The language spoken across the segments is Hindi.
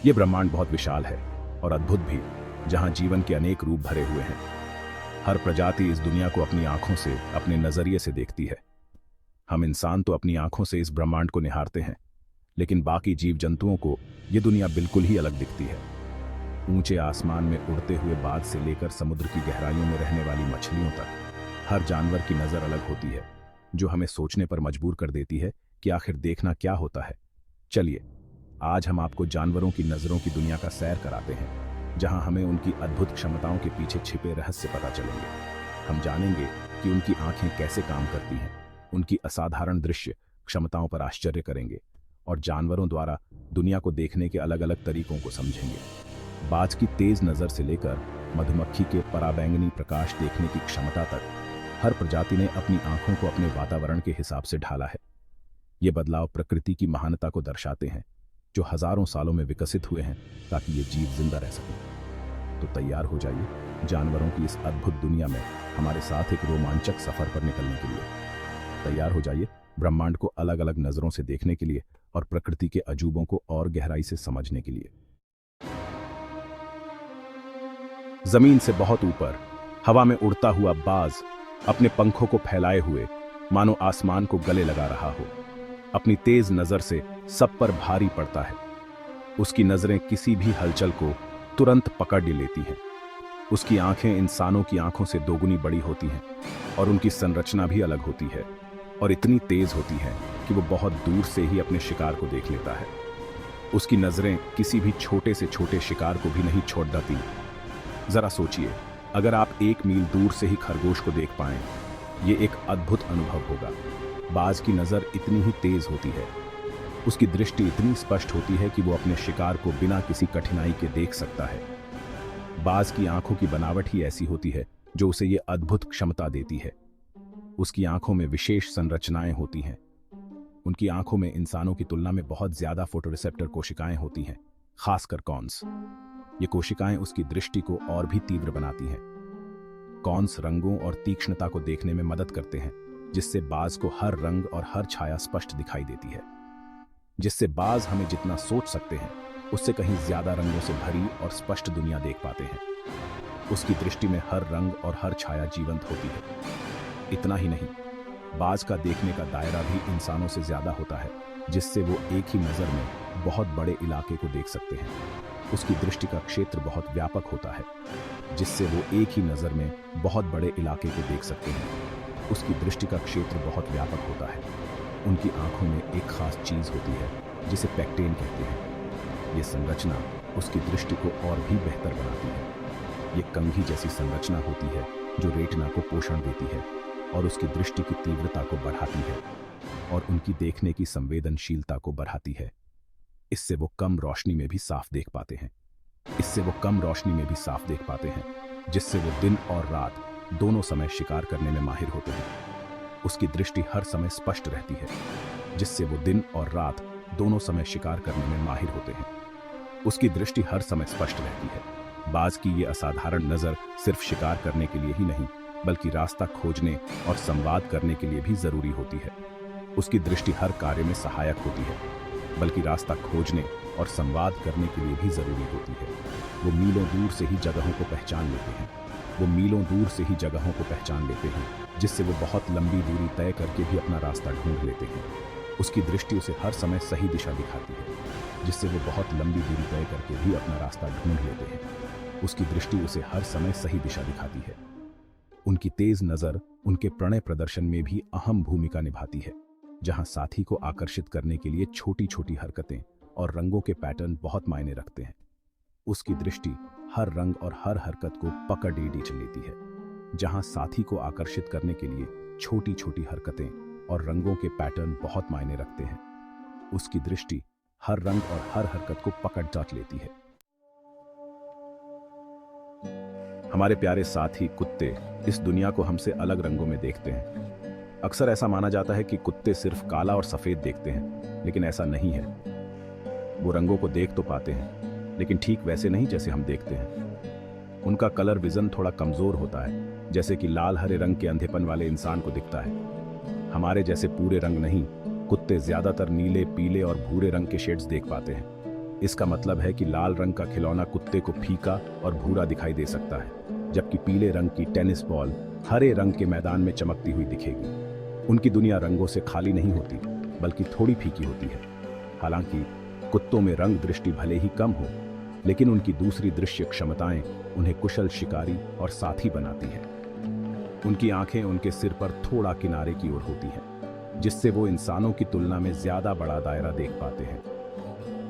ये ब्रह्मांड बहुत विशाल है और अद्भुत भी, जहां जीवन के अनेक रूप भरे हुए हैं। हर प्रजाति इस दुनिया को अपनी आंखों से, अपने नजरिए से देखती है। हम इंसान तो अपनी आंखों से इस ब्रह्मांड को निहारते हैं, लेकिन बाकी जीव जंतुओं को ये दुनिया बिल्कुल ही अलग दिखती है। ऊंचे आसमान में उड़ते हुए बाज से लेकर समुद्र की गहराइयों में रहने वाली मछलियों तक हर जानवर की नजर अलग होती है, जो हमें सोचने पर मजबूर कर देती है कि आखिर देखना क्या होता है। चलिए, आज हम आपको जानवरों की नजरों की दुनिया का सैर कराते हैं, जहां हमें उनकी अद्भुत क्षमताओं के पीछे छिपे रहस्य पता चलेंगे। हम जानेंगे कि उनकी आंखें कैसे काम करती हैं, उनकी असाधारण दृश्य क्षमताओं पर आश्चर्य करेंगे और जानवरों द्वारा दुनिया को देखने के अलग अलग तरीकों को समझेंगे। बाज की तेज नजर से लेकर मधुमक्खी के पराबैंगनी प्रकाश देखने की क्षमता तक, हर प्रजाति ने अपनी आंखों को अपने वातावरण के हिसाब से ढाला है। ये बदलाव प्रकृति की महानता को दर्शाते हैं, जो हजारों सालों में विकसित हुए हैं ताकि ये जीव जिंदा रह सकें। तो तैयार हो जाइए जानवरों की इस अद्भुत दुनिया में हमारे साथ एक रोमांचक सफर पर निकलने के लिए। तैयार हो जाइए ब्रह्मांड को अलग अलग नजरों से देखने के लिए और प्रकृति के अजूबों को और गहराई से समझने के लिए। जमीन से बहुत ऊपर हवा में उड़ता हुआ बाज अपने पंखों को फैलाए हुए मानो आसमान को गले लगा रहा हो, अपनी तेज नजर से सब पर भारी पड़ता है। उसकी नजरें किसी भी हलचल को तुरंत पकड़ लेती हैं। उसकी आंखें इंसानों की आंखों से दोगुनी बड़ी होती हैं और उनकी संरचना भी अलग होती है और इतनी तेज होती है कि वो बहुत दूर से ही अपने शिकार को देख लेता है। उसकी नजरें किसी भी छोटे से छोटे शिकार को भी नहीं छोड़ देती। जरा सोचिए, अगर आप 1 मील दूर से ही खरगोश को देख पाएं, ये एक अद्भुत अनुभव होगा। बाज की नजर इतनी ही तेज होती है, उसकी दृष्टि इतनी स्पष्ट होती है कि वो अपने शिकार को बिना किसी कठिनाई के देख सकता है। बाज की आंखों की बनावट ही ऐसी होती है जो उसे ये अद्भुत क्षमता देती है। उसकी आंखों में विशेष संरचनाएं होती हैं। उनकी आंखों में इंसानों की तुलना में बहुत ज्यादा फोटोरिसेप्टर कोशिकाएं होती हैं, खासकर कॉन्स। ये कोशिकाएं उसकी दृष्टि को और भी तीव्र बनाती हैं। कॉन्स रंगों और तीक्ष्णता को देखने में मदद करते हैं, जिससे बाज को हर रंग और हर छाया स्पष्ट दिखाई देती है। जिससे बाज हमें जितना सोच सकते हैं उससे कहीं ज्यादा रंगों से भरी और स्पष्ट दुनिया देख पाते हैं। उसकी दृष्टि में हर रंग और हर छाया जीवंत होती है। इतना ही नहीं, बाज का देखने का दायरा भी इंसानों से ज्यादा होता है, जिससे वो एक ही नजर में बहुत बड़े इलाके को देख सकते हैं। उसकी दृष्टि का क्षेत्र बहुत व्यापक होता है, जिससे वो एक ही नजर में बहुत बड़े इलाके को देख सकते हैं। उसकी दृष्टि का क्षेत्र बहुत व्यापक होता है। उनकी आंखों में एक खास चीज होती है जिसे पैक्टेन कहते हैं। ये संरचना उसकी दृष्टि को और भी बेहतर बनाती है। ये कंघी जैसी संरचना होती है जो रेटिना को पोषण देती है और उसकी दृष्टि की तीव्रता को बढ़ाती है और उनकी देखने की संवेदनशीलता को बढ़ाती है। इससे वो कम रोशनी में भी साफ देख पाते हैं। जिससे वो दिन और रात दोनों समय शिकार करने में माहिर होते हैं। उसकी दृष्टि हर समय स्पष्ट रहती है, जिससे वो दिन और रात दोनों समय शिकार करने में माहिर होते हैं। उसकी दृष्टि हर समय स्पष्ट रहती है। बाज की ये असाधारण नजर सिर्फ शिकार करने के लिए ही नहीं, बल्कि रास्ता खोजने और संवाद करने के लिए भी जरूरी होती है। उसकी दृष्टि हर कार्य में सहायक होती है, बल्कि रास्ता खोजने और संवाद करने के लिए भी जरूरी होती है। वो मीलों दूर से ही जगहों को पहचान लेते हैं, जिससे वो बहुत लंबी दूरी तय करके भी अपना रास्ता ढूंढ लेते हैं। उसकी दृष्टि उसे हर समय सही दिशा दिखाती है, जिससे वो बहुत लंबी दूरी तय करके भी अपना रास्ता ढूंढ लेते हैं। उसकी दृष्टि उसे हर समय सही दिशा दिखाती है। उनकी तेज नजर उनके प्रणय प्रदर्शन में भी अहम भूमिका निभाती है, जहां साथी को आकर्षित करने के लिए छोटी छोटी हरकतें और रंगों के पैटर्न बहुत मायने रखते हैं। उसकी दृष्टि हर रंग और हर हरकत को पकड़ लेती है। जहां साथी को आकर्षित करने के लिए छोटी छोटी हरकतें और रंगों के पैटर्न बहुत मायने रखते हैं, उसकी दृष्टि हर रंग और हर हरकत को पकड़ लेती है। हमारे प्यारे साथी कुत्ते इस दुनिया को हमसे अलग रंगों में देखते हैं। अक्सर ऐसा माना जाता है कि कुत्ते सिर्फ काला और सफेद देखते हैं, लेकिन ऐसा नहीं है। वो रंगों को देख तो पाते हैं, लेकिन ठीक वैसे नहीं जैसे हम देखते हैं। उनका कलर विजन थोड़ा कमजोर होता है, जैसे कि लाल हरे रंग के अंधेपन वाले इंसान को दिखता है। हमारे जैसे पूरे रंग नहीं, कुत्ते ज्यादातर नीले, पीले और भूरे रंग के शेड्स देख पाते हैं। इसका मतलब है कि लाल रंग का खिलौना कुत्ते को फीका और भूरा दिखाई दे सकता है, जबकि पीले रंग की टेनिस बॉल हरे रंग के मैदान में चमकती हुई दिखेगी। उनकी दुनिया रंगों से खाली नहीं होती, बल्कि थोड़ी फीकी होती है। हालांकि कुत्तों में रंग दृष्टि भले ही कम हो, लेकिन उनकी दूसरी दृश्य क्षमताएं उन्हें कुशल शिकारी और साथी बनाती हैं। उनकी आंखें उनके सिर पर थोड़ा किनारे की ओर होती हैं, जिससे वो इंसानों की तुलना में ज्यादा बड़ा दायरा देख पाते हैं।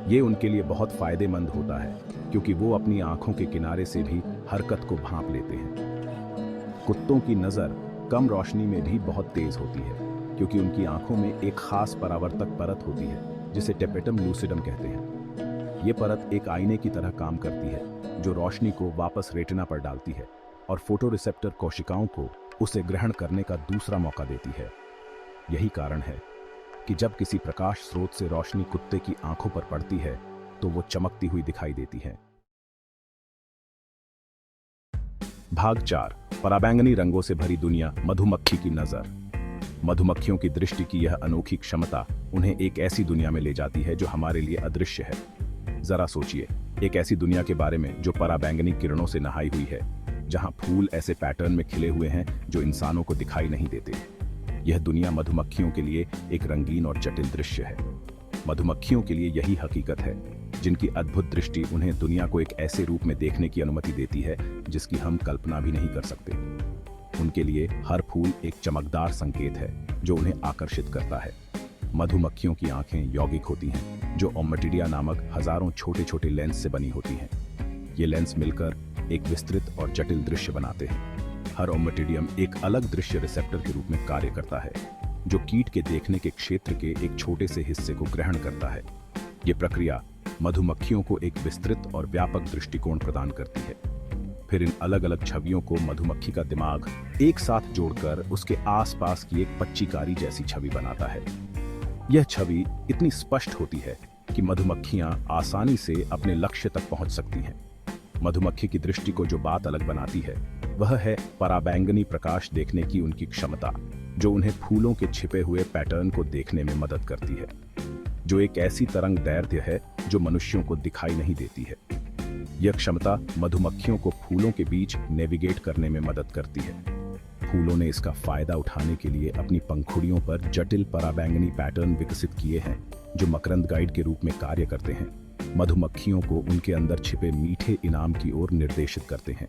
ये उनके लिए बहुत फायदेमंद होता है, क्योंकि वो अपनी आंखों के किनारे से भी हरकत को भांप लेते हैं। कुत्तों की नज़र कम रोशनी में भी बहुत तेज होती है, क्योंकि उनकी आंखों में एक खास परावर्तक परत होती है, जिसे टेपेटम लूसिडम कहते हैं। ये परत एक आईने की तरह काम करती है, जो रोशनी को वापस रेटिना पर डालती है और फोटोरिसेप्टर कोशिकाओं को उसे ग्रहण करने का दूसरा मौका देती है। यही कारण है कि जब किसी प्रकाश स्रोत से रोशनी कुत्ते की आंखों पर पड़ती है, तो वो चमकती हुई दिखाई देती है। भाग 4। पराबैंगनी रंगों से भरी दुनिया, मधुमक्खी की नजर। मधुमक्खियों की दृष्टि की यह अनोखी क्षमता उन्हें एक ऐसी दुनिया में ले जाती है जो हमारे लिए अदृश्य है। जरा सोचिए, एक ऐसी दुनिया के बारे में जो पराबैंगनी किरणों से नहाई हुई है, जहां फूल ऐसे पैटर्न में खिले हुए हैं जो इंसानों को दिखाई नहीं देते। यह दुनिया मधुमक्खियों के लिए एक रंगीन और जटिल दृश्य है। मधुमक्खियों के लिए यही हकीकत है, जिनकी अद्भुत दृष्टि उन्हें दुनिया को एक ऐसे रूप में देखने की अनुमति देती है जिसकी हम कल्पना भी नहीं कर सकते। उनके लिए हर फूल एक चमकदार संकेत है जो उन्हें आकर्षित करता है। मधुमक्खियों की आंखें यौगिक होती हैं, जो ओमटिडिया नामक हजारों छोटे छोटे लेंस से बनी होती हैं। ये लेंस मिलकर एक विस्तृत और जटिल दृश्य बनाते हैं। हर ओमटिडियम एक अलग दृश्य रिसेप्टर के रूप में कार्य करता है, जो कीट के देखने के क्षेत्र के एक छोटे से हिस्से को ग्रहण करता है। ये प्रक्रिया मधुमक्खियों को एक विस्तृत और व्यापक दृष्टिकोण प्रदान करती है। फिर इन अलग अलग छवियों को मधुमक्खी का दिमाग एक साथ जोड़कर उसके आसपास की एक पच्चीकारी जैसी छवि बनाता है। यह छवि इतनी स्पष्ट होती है कि मधुमक्खियां आसानी से अपने लक्ष्य तक पहुंच सकती हैं। मधुमक्खी की दृष्टि को जो बात अलग बनाती है, वह है पराबैंगनी प्रकाश देखने की उनकी क्षमता, जो उन्हें फूलों के छिपे हुए पैटर्न को देखने में मदद करती है, जो एक ऐसी तरंग दैर्ध्य है जो मनुष्यों को दिखाई नहीं देती है। यह क्षमता मधुमक्खियों को फूलों के बीच नेविगेट करने में मदद करती है। फूलों ने इसका फायदा उठाने के लिए अपनी पंखुड़ियों पर जटिल पराबैंगनी पैटर्न विकसित किए हैं, जो मकरंद गाइड के रूप में कार्य करते हैं। मधुमक्खियों को उनके अंदर छिपे मीठे इनाम की ओर निर्देशित करते हैं।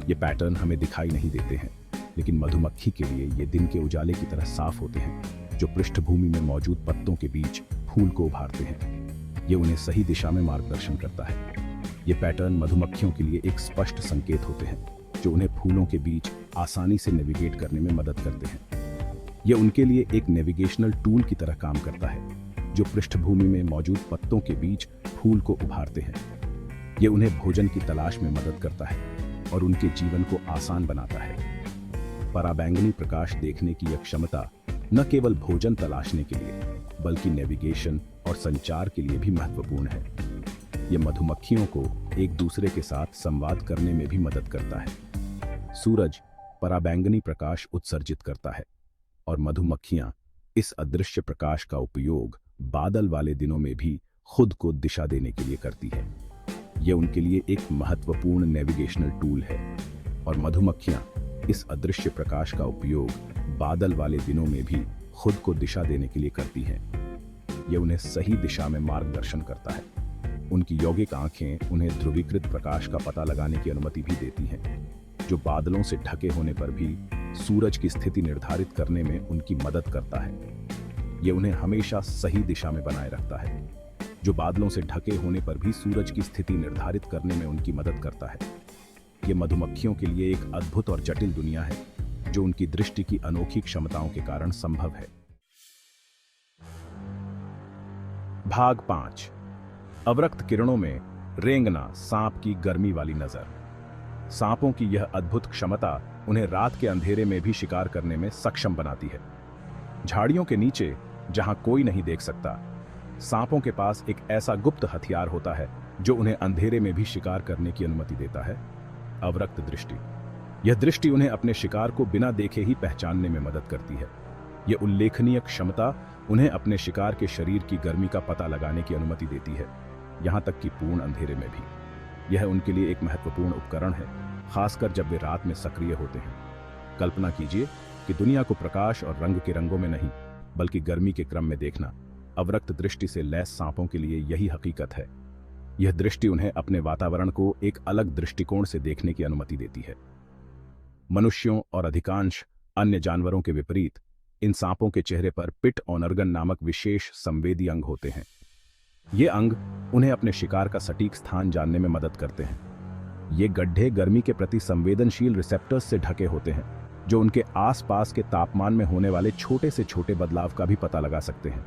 ये पैटर्न हमें दिखाई नहीं देते हैं, लेकिन मधुमक्खी के लिए ये दिन के उजाले की तरह साफ होते हैं, जो पृष्ठभूमि में मौजूद पत्तों के बीच फूल को उभारते हैं। ये उन्हें सही दिशा में मार्गदर्शन करता है। ये पैटर्न मधुमक्खियों के लिए एक स्पष्ट संकेत होते हैं, जो उन्हें फूलों के बीच आसानी से नेविगेट करने में मदद करते हैं। ये उनके लिए एक नेविगेशनल टूल की तरह काम करता है, जो पृष्ठभूमि में मौजूद पत्तों के बीच फूल को उभारते हैं। ये उन्हें भोजन की तलाश में मदद करता है और उनके जीवन को आसान बनाता है। पराबैंगनी प्रकाश देखने की यह क्षमता न केवल भोजन तलाशने के लिए, बल्कि नेविगेशन और संचार के लिए भी महत्वपूर्ण है। यह मधुमक्खियों को एक दूसरे के साथ संवाद करने में भी मदद करता है। सूरज पराबैंगनी प्रकाश उत्सर्जित करता है और मधुमक्खियां इस अदृश्य प्रकाश का उपयोग बादल वाले दिनों में भी खुद को दिशा देने के लिए करती है। यह उनके लिए एक महत्वपूर्ण नेविगेशनल टूल है और मधुमक्खियां इस अदृश्य प्रकाश का उपयोग बादल वाले दिनों में भी खुद को दिशा देने के लिए करती हैं। यह उन्हें सही दिशा में मार्गदर्शन करता है। उनकी यौगिक आंखें उन्हें ध्रुवीकृत प्रकाश का पता लगाने की अनुमति भी देती हैं, जो बादलों से ढके होने पर भी सूरज की स्थिति निर्धारित करने में उनकी मदद करता है। यह उन्हें हमेशा सही दिशा में बनाए रखता है, जो बादलों से ढके होने पर भी सूरज की स्थिति निर्धारित करने में उनकी मदद करता है। यह मधुमक्खियों के लिए एक अद्भुत और जटिल दुनिया है, जो उनकी दृष्टि की अनोखी क्षमताओं के कारण संभव है। भाग 5। अवरक्त किरणों में रेंगना, सांप की गर्मी वाली नजर। सांपों की यह अद्भुत क्षमता उन्हें रात के अंधेरे में भी शिकार करने में सक्षम बनाती है। झाड़ियों के नीचे, जहां कोई नहीं देख सकता, सांपों के पास एक ऐसा गुप्त हथियार होता है जो उन्हें अंधेरे में भी शिकार करने की अनुमति देता है, अवरक्त दृष्टि। यह दृष्टि उन्हें अपने शिकार को बिना देखे ही पहचानने में मदद करती है। यह उल्लेखनीय क्षमता उन्हें अपने शिकार के शरीर की गर्मी का पता लगाने की अनुमति देती है। यहाँ तक कि पूर्ण अंधेरे में भी। यह उनके लिए एक महत्वपूर्ण उपकरण है, खासकर जब वे रात में सक्रिय होते हैं। कल्पना कीजिए कि दुनिया को प्रकाश और रंग के रंगों में नहीं, बल्कि गर्मी के क्रम में देखना। अवरक्त दृष्टि से लैस सांपों के लिए यही हकीकत है। यह दृष्टि उन्हें अपने वातावरण को एक अलग दृष्टिकोण से देखने की अनुमति देती है। मनुष्यों और अधिकांश अन्य जानवरों के विपरीत इन सांपों के चेहरे पर पिट ऑनर्गन नामक विशेष संवेदी अंग होते हैं। ये अंग उन्हें अपने शिकार का सटीक स्थान जानने में मदद करते हैं। ये गड्ढे गर्मी के प्रति संवेदनशील रिसेप्टर्स से ढके होते हैं, जो उनके आसपास के तापमान में होने वाले छोटे से छोटे बदलाव का भी पता लगा सकते हैं।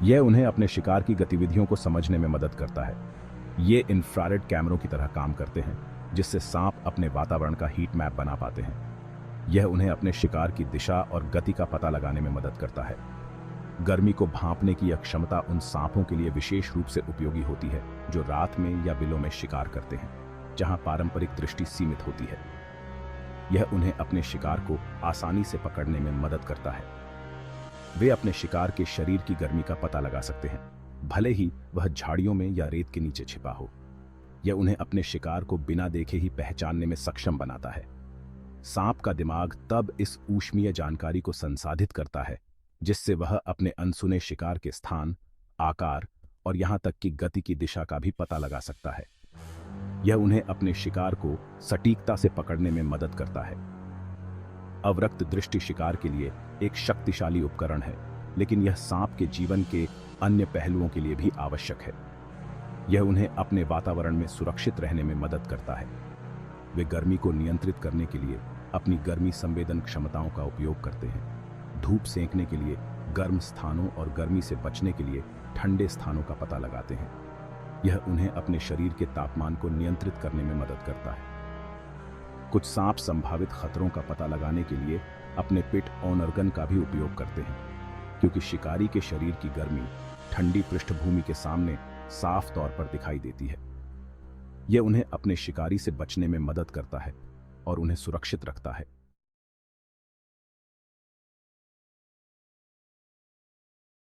यह उन्हें अपने शिकार की गतिविधियों को समझने में मदद करता है। ये इंफ्रारेड कैमरों की तरह काम करते हैं, जिससे सांप अपने वातावरण का हीट मैप बना पाते हैं। यह उन्हें अपने शिकार की दिशा और गति का पता लगाने में मदद करता है। गर्मी को भांपने की यह क्षमता उन सांपों के लिए विशेष रूप से उपयोगी होती है जो रात में या बिलों में शिकार करते हैं, जहां पारंपरिक दृष्टि सीमित होती है। यह उन्हें अपने शिकार को आसानी से पकड़ने में मदद करता है। वे अपने शिकार के शरीर की गर्मी का पता लगा सकते हैं, भले ही वह झाड़ियों में या रेत के नीचे छिपा हो। यह उन्हें अपने शिकार को बिना देखे ही पहचानने में सक्षम बनाता है। सांप का दिमाग तब इस ऊष्मीय जानकारी को संसाधित करता है जिससे वह अपने अनसुने शिकार के स्थान, आकार और यहां तक कि गति की दिशा का भी पता लगा सकता है। यह उन्हें अपने शिकार को सटीकता से पकड़ने में मदद करता है। अवरक्त दृष्टि शिकार के लिए एक शक्तिशाली उपकरण है, लेकिन यह सांप के जीवन के अन्य पहलुओं के लिए भी आवश्यक है। यह उन्हें अपने वातावरण में सुरक्षित रहने में मदद करता है। वे गर्मी को नियंत्रित करने के लिए अपनी गर्मी संवेदन क्षमताओं का उपयोग करते हैं। धूप सेंकने के लिए गर्म स्थानों और गर्मी से बचने के लिए ठंडे स्थानों का पता लगाते हैं। यह उन्हें अपने शरीर के तापमान को नियंत्रित करने में मदद करता है। कुछ सांप संभावित खतरों का पता लगाने के लिए अपने पिट ऑनर्गन का भी उपयोग करते हैं, क्योंकि शिकारी के शरीर की गर्मी ठंडी पृष्ठभूमि के सामने साफ तौर पर दिखाई देती है। यह उन्हें अपने शिकारी से बचने में मदद करता है और उन्हें सुरक्षित रखता है।